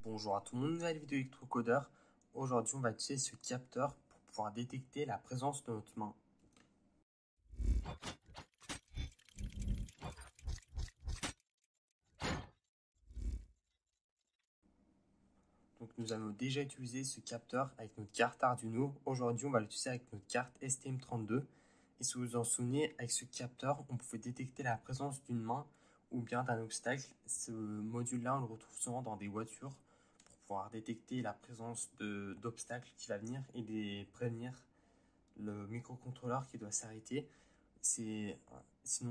Bonjour à tout le monde, nouvelle vidéo électrocodeur. Aujourd'hui, on va utiliser ce capteur pour pouvoir détecter la présence de notre main. Donc, nous avons déjà utilisé ce capteur avec notre carte Arduino. Aujourd'hui, on va l'utiliser avec notre carte STM32. Et si vous vous en souvenez, avec ce capteur, on pouvait détecter la présence d'une main ou bien d'un obstacle. Ce module-là, on le retrouve souvent dans des voitures pour pouvoir détecter la présence d'obstacles qui va venir et les prévenir. Le microcontrôleur qui doit s'arrêter. Sinon,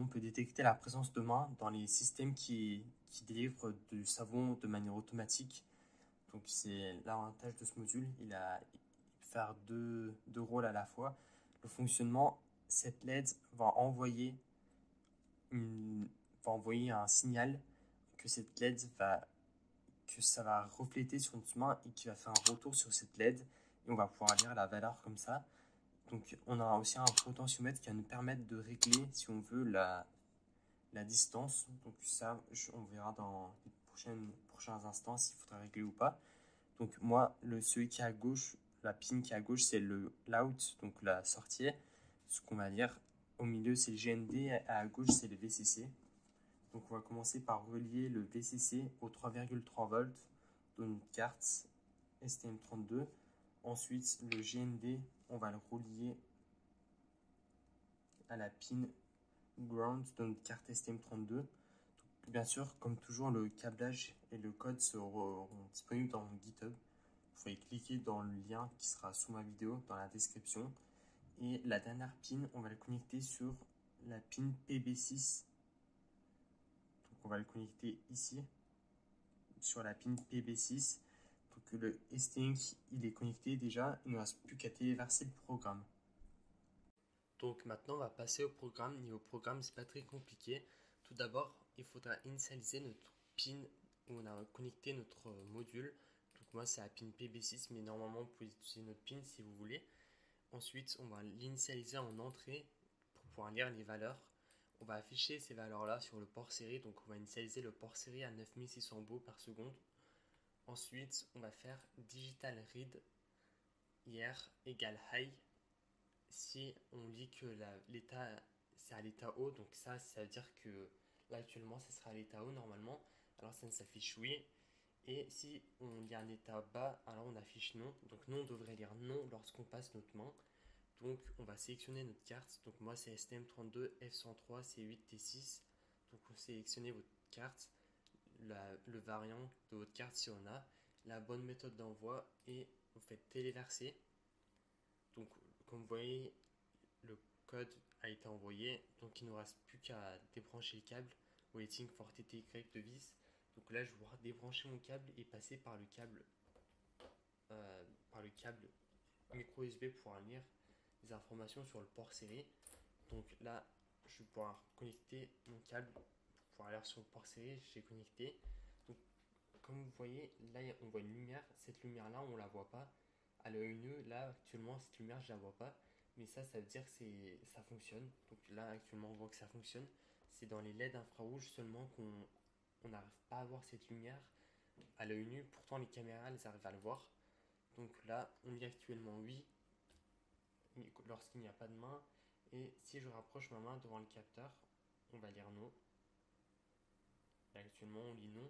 on peut détecter la présence de main dans les systèmes qui délivrent du savon de manière automatique. Donc, c'est l'avantage de ce module. Il peut faire deux rôles à la fois. Le fonctionnement, cette LED va envoyer un signal que cette LED que ça va refléter sur notre main et qui va faire un retour sur cette LED. Et on va pouvoir lire la valeur comme ça. Donc, on aura aussi un potentiomètre qui va nous permettre de régler, si on veut, la distance. Donc, ça, on verra dans les prochains instants s'il faudra régler ou pas. Donc, moi, celui qui est à gauche, la pin qui est à gauche, c'est l'out, donc la sortie. Ce qu'on va lire. Au milieu, c'est le GND. À gauche, c'est le VCC. Donc, on va commencer par relier le VCC au 3,3 volts de notre carte STM32. Ensuite, le GND, on va le relier à la pin ground de notre carte STM32. Donc, bien sûr, comme toujours, le câblage et le code seront disponibles dans mon GitHub. Vous pouvez cliquer dans le lien qui sera sous ma vidéo dans la description. Et la dernière pin, on va le connecter sur la pin PB6. Donc, on va le connecter ici sur la pin PB6. Donc, le ST-Link, il est connecté déjà. Il ne reste plus qu'à téléverser le programme. Donc maintenant, on va passer au programme. Niveau programme, c'est pas très compliqué. Tout d'abord, il faudra initialiser notre pin où on a connecté notre module. Donc moi, c'est la pin PB6, mais normalement, vous pouvez utiliser notre pin si vous voulez. Ensuite, on va l'initialiser en entrée pour pouvoir lire les valeurs. On va afficher ces valeurs-là sur le port série. Donc on va initialiser le port série à 9600 baux par seconde. Ensuite, on va faire digital read hier égale high. Si on lit que l'état c'est à l'état haut, donc ça veut dire que là actuellement ça sera à l'état haut normalement, alors ça ne s'affiche oui. Et si on lit un état bas, alors on affiche non. Donc nous on devrait lire non lorsqu'on passe notre main. Donc on va sélectionner notre carte. Donc moi c'est STM32 F103 C8 T6. Donc vous sélectionnez votre carte, le variant de votre carte si on a, la bonne méthode d'envoi et vous faites téléverser. Donc comme vous voyez, le code a été envoyé, donc il ne nous reste plus qu'à débrancher le câble. Waiting for TTY de vis. Donc là, je vais pouvoir débrancher mon câble et passer par le câble micro USB pour lire les informations sur le port série. Donc là, je vais pouvoir connecter mon câble pour pouvoir lire sur le port série. J'ai connecté. Donc, comme vous voyez, là, on voit une lumière. Cette lumière-là, on ne la voit pas. À l'œil nu, là, actuellement, cette lumière, je ne la vois pas. Mais ça veut dire que ça fonctionne. Donc là, actuellement, on voit que ça fonctionne. C'est dans les LED infrarouges seulement qu'on n'arrive pas à voir cette lumière à l'œil nu. Pourtant, les caméras, elles arrivent à le voir. Donc là, on lit actuellement oui lorsqu'il n'y a pas de main. Et si je rapproche ma main devant le capteur, on va lire non. Là, actuellement, on lit non.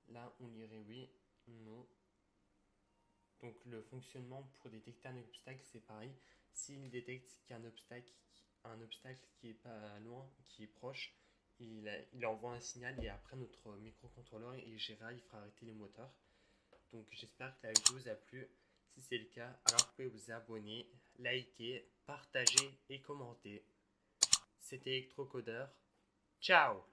Là, on lirait oui, non. Donc le fonctionnement pour détecter un obstacle, c'est pareil. S'il détecte qu'il y a un obstacle qui est pas loin, qui est proche, il envoie un signal et après notre microcontrôleur il gérera, il fera arrêter les moteurs. Donc j'espère que la vidéo vous a plu. Si c'est le cas, alors vous pouvez vous abonner, liker, partager et commenter. C'était Electrocodeur. Ciao!